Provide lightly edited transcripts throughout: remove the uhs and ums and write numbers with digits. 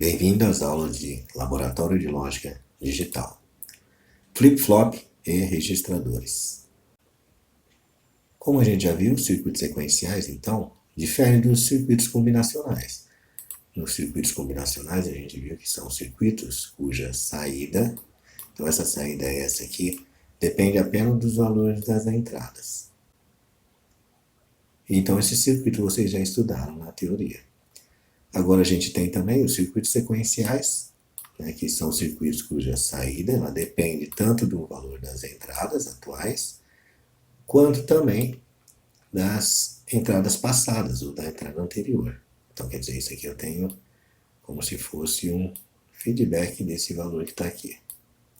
Bem-vindo às aulas de Laboratório de Lógica Digital, flip-flop e registradores. Como a gente já viu, os circuitos sequenciais, então, diferem dos circuitos combinacionais. Nos circuitos combinacionais, a gente viu que são circuitos cuja saída, então essa saída é essa aqui, depende apenas dos valores das entradas. Então, esse circuito vocês já estudaram na teoria. Agora a gente tem também os circuitos sequenciais, que são circuitos cuja saída ela depende tanto do valor das entradas atuais, quanto também das entradas passadas ou da entrada anterior. Então, quer dizer, isso aqui eu tenho como se fosse um feedback desse valor que está aqui.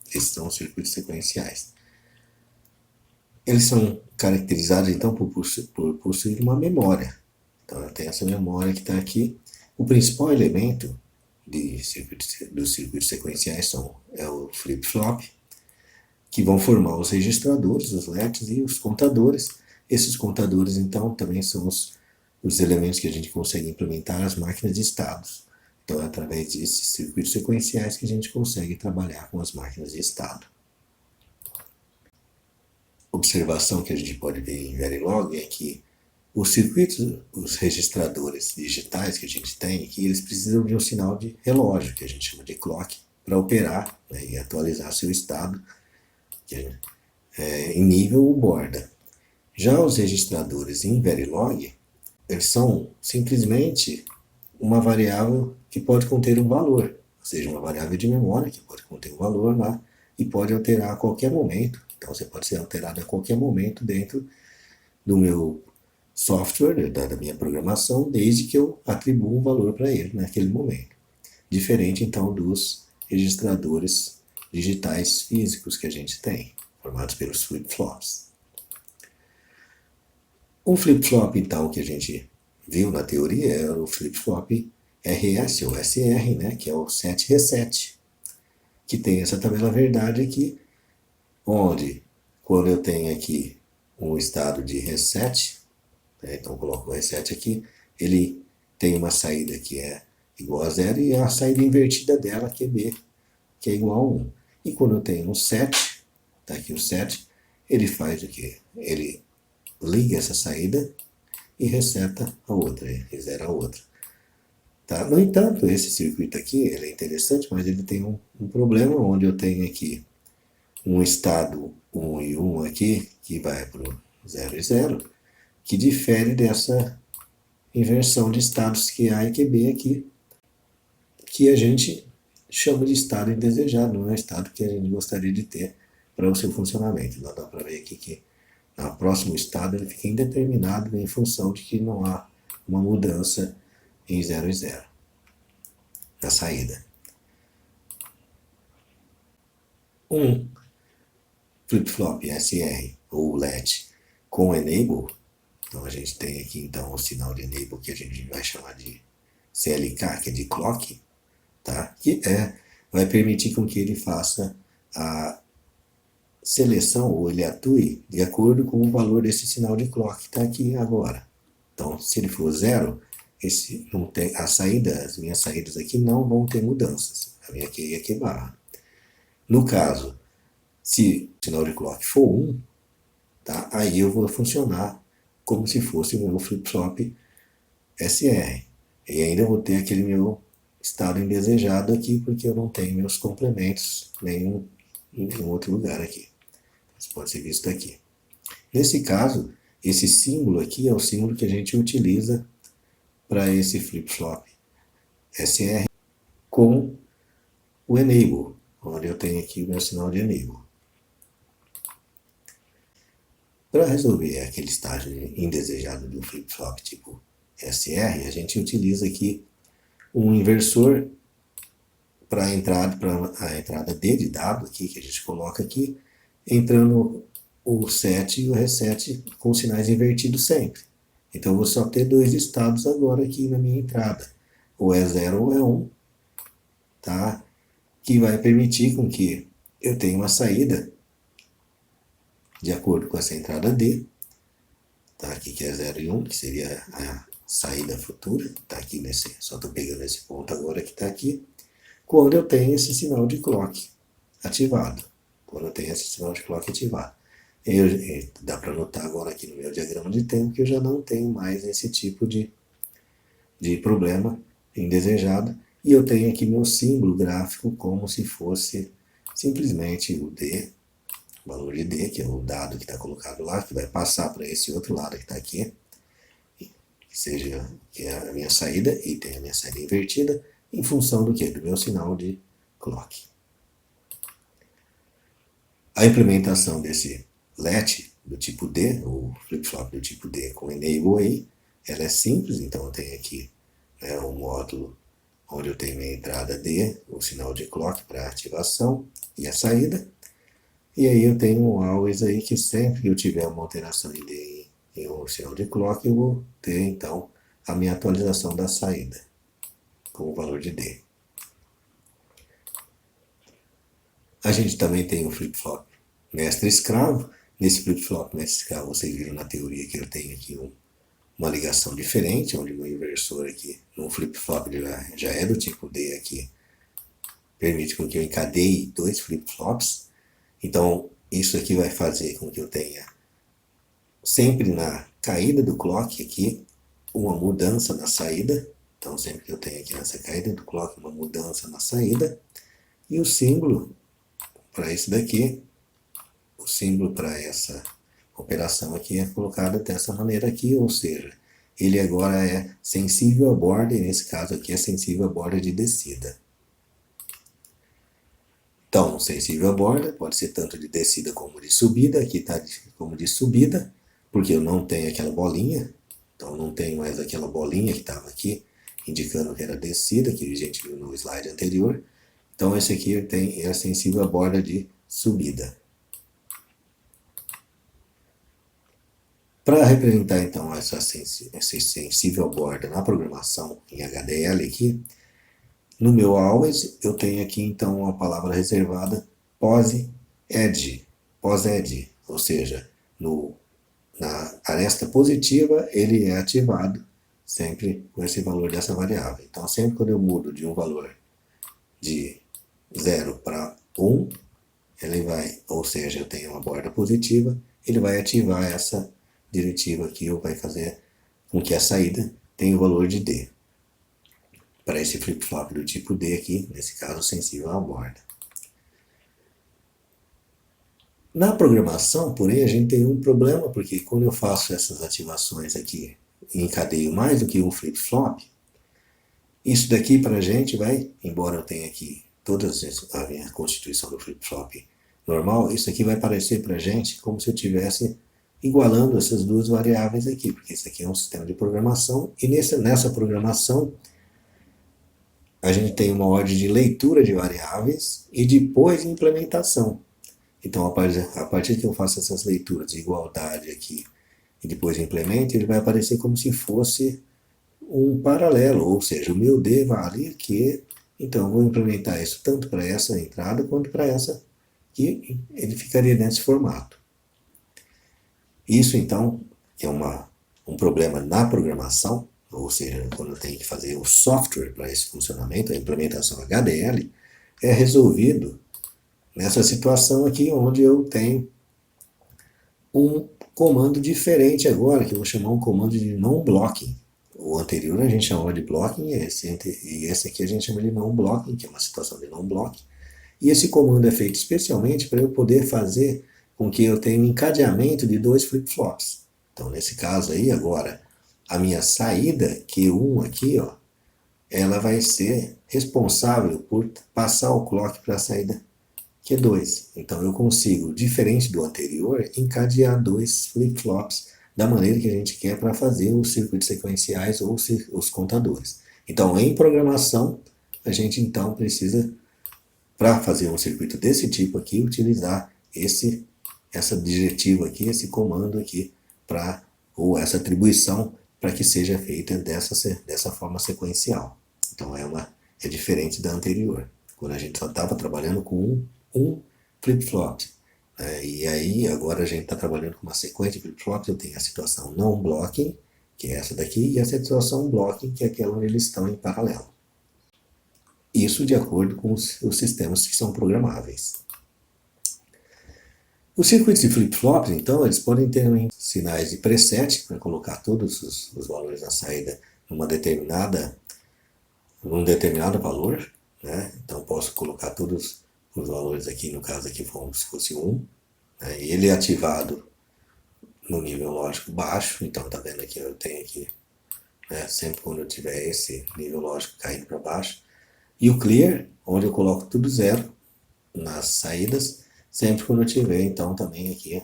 Esses são os circuitos sequenciais. Eles são caracterizados, então, por possuir uma memória. Então, eu tenho essa memória que está aqui. O principal elemento dos circuitos sequenciais é o flip-flop, que vão formar os registradores, os LEDs e os contadores. Esses contadores, então, também são os elementos que a gente consegue implementar nas máquinas de estados. Então, é através desses circuitos sequenciais que a gente consegue trabalhar com as máquinas de estado. Observação que a gente pode ver em Verilog é que os circuitos, os registradores digitais que a gente tem aqui, eles precisam de um sinal de relógio, que a gente chama de clock, para operar, e atualizar seu estado em nível borda. Já os registradores em Verilog, eles são simplesmente uma variável que pode conter um valor, ou seja, uma variável de memória que pode conter um valor lá e pode alterar a qualquer momento. Então, você pode ser alterado a qualquer momento dentro do meu software, da minha programação, desde que eu atribuo um valor para ele naquele momento. Diferente, então, dos registradores digitais físicos que a gente tem, formados pelos flip-flops. Um flip-flop, então, que a gente viu na teoria é o flip-flop RS ou SR, que é o set reset, que tem essa tabela verdade aqui, onde, quando eu tenho aqui um estado de reset, então eu coloco o reset aqui, ele tem uma saída que é igual a zero e a saída invertida dela, que é B, que é igual a 1. E quando eu tenho um set, está aqui o set, ele faz o quê? Ele liga essa saída e reseta a outra, zera a outra. Tá? No entanto, esse circuito aqui ele é interessante, mas ele tem um problema, onde eu tenho aqui um estado 1 e 1 aqui, que vai para o 0 e 0, que difere dessa inversão de estados que A e que B aqui, que a gente chama de estado indesejado, não é o estado que a gente gostaria de ter para o seu funcionamento. Então, dá para ver aqui que no próximo estado ele fica indeterminado em função de que não há uma mudança em 0 e 0 na saída. Um flip-flop SR ou LED com enable, então a gente tem aqui então o sinal de enable que a gente vai chamar de CLK, que é de clock, tá? Que vai permitir com que ele faça a seleção, ou ele atue de acordo com o valor desse sinal de clock que está aqui agora. Então, se ele for 0, as minhas saídas aqui não vão ter mudanças. A minha Q e a Q barra. No caso, se o sinal de clock for 1, tá? Aí eu vou funcionar como se fosse o meu flip-flop SR. E ainda vou ter aquele meu estado indesejado aqui, porque eu não tenho meus complementos em nenhum outro lugar aqui. Isso pode ser visto aqui. Nesse caso, esse símbolo aqui é o símbolo que a gente utiliza para esse flip-flop SR com o enable, onde eu tenho aqui o meu sinal de enable. Para resolver aquele estágio indesejado do flip-flop tipo SR, a gente utiliza aqui um inversor para a entrada D de dado aqui, que a gente coloca aqui, entrando o set e o reset com sinais invertidos sempre. Então eu vou só ter dois estados agora aqui na minha entrada, ou é 0 ou é 1, tá? Que vai permitir com que eu tenha uma saída de acordo com essa entrada D, tá? Aqui que é 0 e 1, que seria a saída futura, tá aqui só estou pegando esse ponto agora que está aqui, quando eu tenho esse sinal de clock ativado. Quando eu tenho esse sinal de clock ativado. Dá para notar agora aqui no meu diagrama de tempo que eu já não tenho mais esse tipo de problema indesejado. E eu tenho aqui meu símbolo gráfico como se fosse simplesmente o D, o valor de D, que é o dado que está colocado lá, que vai passar para esse outro lado que está aqui, que é a minha saída, e tem a minha saída invertida, em função do que? Do meu sinal de clock. A implementação desse LET do tipo D, ou flip-flop do tipo D com enable aí, ela é simples, então eu tenho aqui um módulo onde eu tenho a entrada D, o sinal de clock para ativação e a saída. E aí eu tenho um always aí que sempre que eu tiver uma alteração de D em um sinal de clock, eu vou ter então a minha atualização da saída com o valor de D. A gente também tem o flip-flop mestre-escravo. Nesse flip-flop mestre-escravo, vocês viram na teoria que eu tenho aqui uma ligação diferente, onde o meu inversor aqui, no flip-flop já é do tipo D aqui, permite com que eu encadeie 2 flip-flops. Então, isso aqui vai fazer com que eu tenha sempre na caída do clock aqui, uma mudança na saída. Então, sempre que eu tenho aqui nessa caída do clock, uma mudança na saída. E o símbolo para isso daqui, o símbolo para essa operação aqui é colocado dessa maneira aqui, ou seja, ele agora é sensível à borda, e nesse caso aqui é sensível à borda de descida. Então, sensível à borda pode ser tanto de descida como de subida, aqui está como de subida, porque eu não tenho aquela bolinha, então não tenho mais aquela bolinha que estava aqui, indicando que era descida, que a gente viu no slide anterior. Então esse aqui é sensível à borda de subida. Para representar então essa sensível à borda na programação em HDL aqui, no meu always eu tenho aqui então a palavra reservada pos-ed, ou seja, na aresta positiva ele é ativado sempre com esse valor dessa variável. Então sempre quando eu mudo de um valor de 0 para 1, ele vai, ou seja, eu tenho uma borda positiva, ele vai ativar essa diretiva aqui, ou vai fazer com que a saída tenha o valor de D. Para esse flip-flop do tipo D aqui, nesse caso sensível à borda. Na programação, porém, a gente tem um problema, porque quando eu faço essas ativações aqui e encadeio mais do que um flip-flop, isso daqui para a gente vai, embora eu tenha aqui toda a minha constituição do flip-flop normal, isso aqui vai parecer para a gente como se eu estivesse igualando essas duas variáveis aqui, porque isso aqui é um sistema de programação, e nessa programação a gente tem uma ordem de leitura de variáveis e depois implementação. Então, a partir que eu faço essas leituras de igualdade aqui e depois implemento, ele vai aparecer como se fosse um paralelo, ou seja, o meu D vale aqui, então eu vou implementar isso tanto para essa entrada quanto para essa, que ele ficaria nesse formato. Isso, então, é um problema na programação, ou seja, quando eu tenho que fazer o software para esse funcionamento, a implementação HDL, é resolvido nessa situação aqui, onde eu tenho um comando diferente agora, que eu vou chamar um comando de non-blocking. O anterior a gente chamava de blocking, e esse aqui a gente chama de non-blocking, que é uma situação de non-blocking. E esse comando é feito especialmente para eu poder fazer com que eu tenha um encadeamento de 2 flip-flops. Então, nesse caso aí, agora, a minha saída Q1 aqui, ó, ela vai ser responsável por passar o clock para a saída Q2. Então, eu consigo, diferente do anterior, encadear 2 flip-flops da maneira que a gente quer para fazer os circuitos sequenciais ou os contadores. Então, em programação, a gente então precisa, para fazer um circuito desse tipo aqui, utilizar essa diretiva aqui, esse comando aqui, ou essa atribuição para que seja feita dessa forma sequencial. Então é diferente da anterior, quando a gente só estava trabalhando com um flip-flop. E aí agora a gente está trabalhando com uma sequência de flip-flops. Eu tenho a situação non-blocking, que é essa daqui, e a situação blocking, que é aquela onde eles estão em paralelo. Isso de acordo com os sistemas que são programáveis. Os circuitos de flip-flops, então, eles podem ter sinais de preset para colocar todos os valores na saída num determinado valor, né? Então, posso colocar todos os valores aqui, no caso aqui, como se fosse 1, né? E ele é ativado no nível lógico baixo, então tá vendo aqui, eu tenho aqui, né? Sempre quando eu tiver esse nível lógico caindo para baixo. E o clear, onde eu coloco tudo zero nas saídas, sempre quando eu tiver, então, também aqui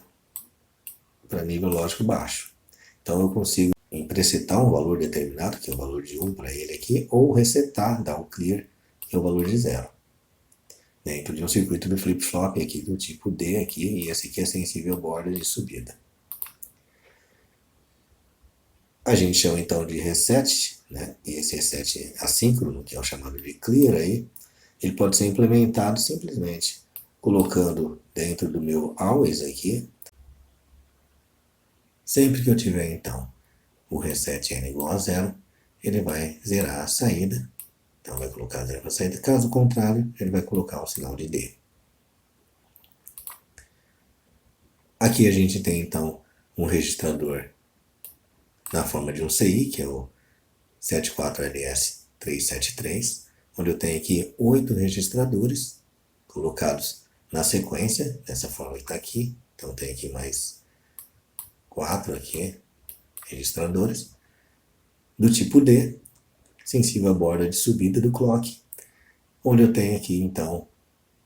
para nível lógico baixo. Então eu consigo presetar um valor determinado, que é o valor de 1 para ele aqui, ou resetar, dar o clear, que é o valor de 0. Dentro de um circuito do flip-flop aqui do tipo D aqui, e esse aqui é sensível borda de subida. A gente chama então de reset, né? E esse reset assíncrono, que é o chamado de clear aí, ele pode ser implementado simplesmente colocando dentro do meu always aqui, sempre que eu tiver então o reset n igual a 0, ele vai zerar a saída, então vai colocar 0 para a saída, caso contrário, ele vai colocar o sinal de D. Aqui a gente tem então um registrador na forma de um CI, que é o 74LS373, onde eu tenho aqui 8 registradores colocados na sequência, dessa forma que está aqui. Então tem aqui mais 4 aqui, registradores, do tipo D, sensível à borda de subida do clock, onde eu tenho aqui então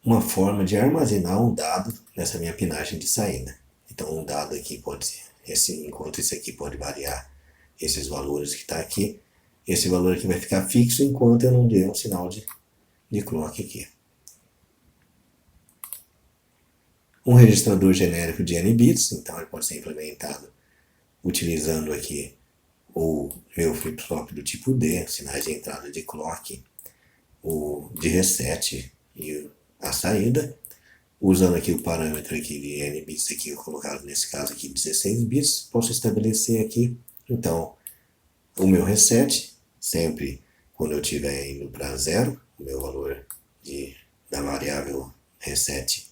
uma forma de armazenar um dado nessa minha pinagem de saída. Então um dado aqui pode ser, enquanto esse aqui pode variar esses valores que está aqui, esse valor aqui vai ficar fixo enquanto eu não der um sinal de clock aqui. Um registrador genérico de n bits, então ele pode ser implementado utilizando aqui o meu flip-flop do tipo D, sinais de entrada de clock, o de reset e a saída, usando aqui o parâmetro aqui de n bits aqui, colocado nesse caso aqui 16 bits, posso estabelecer aqui, então, o meu reset, sempre quando eu estiver indo para 0, o meu valor da variável reset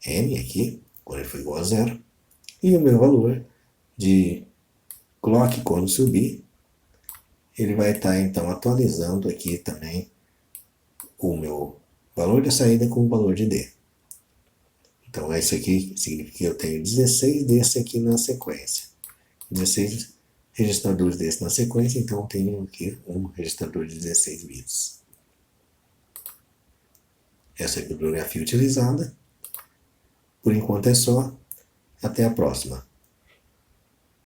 n aqui, quando ele for igual a 0, e o meu valor de clock quando subir, ele vai estar então atualizando aqui também o meu valor de saída com o valor de D. Então isso aqui significa que eu tenho 16 desse aqui na sequência. 16 registradores desse na sequência, então eu tenho aqui um registrador de 16 bits. Essa é a bibliografia utilizada. Por enquanto é só. Até a próxima.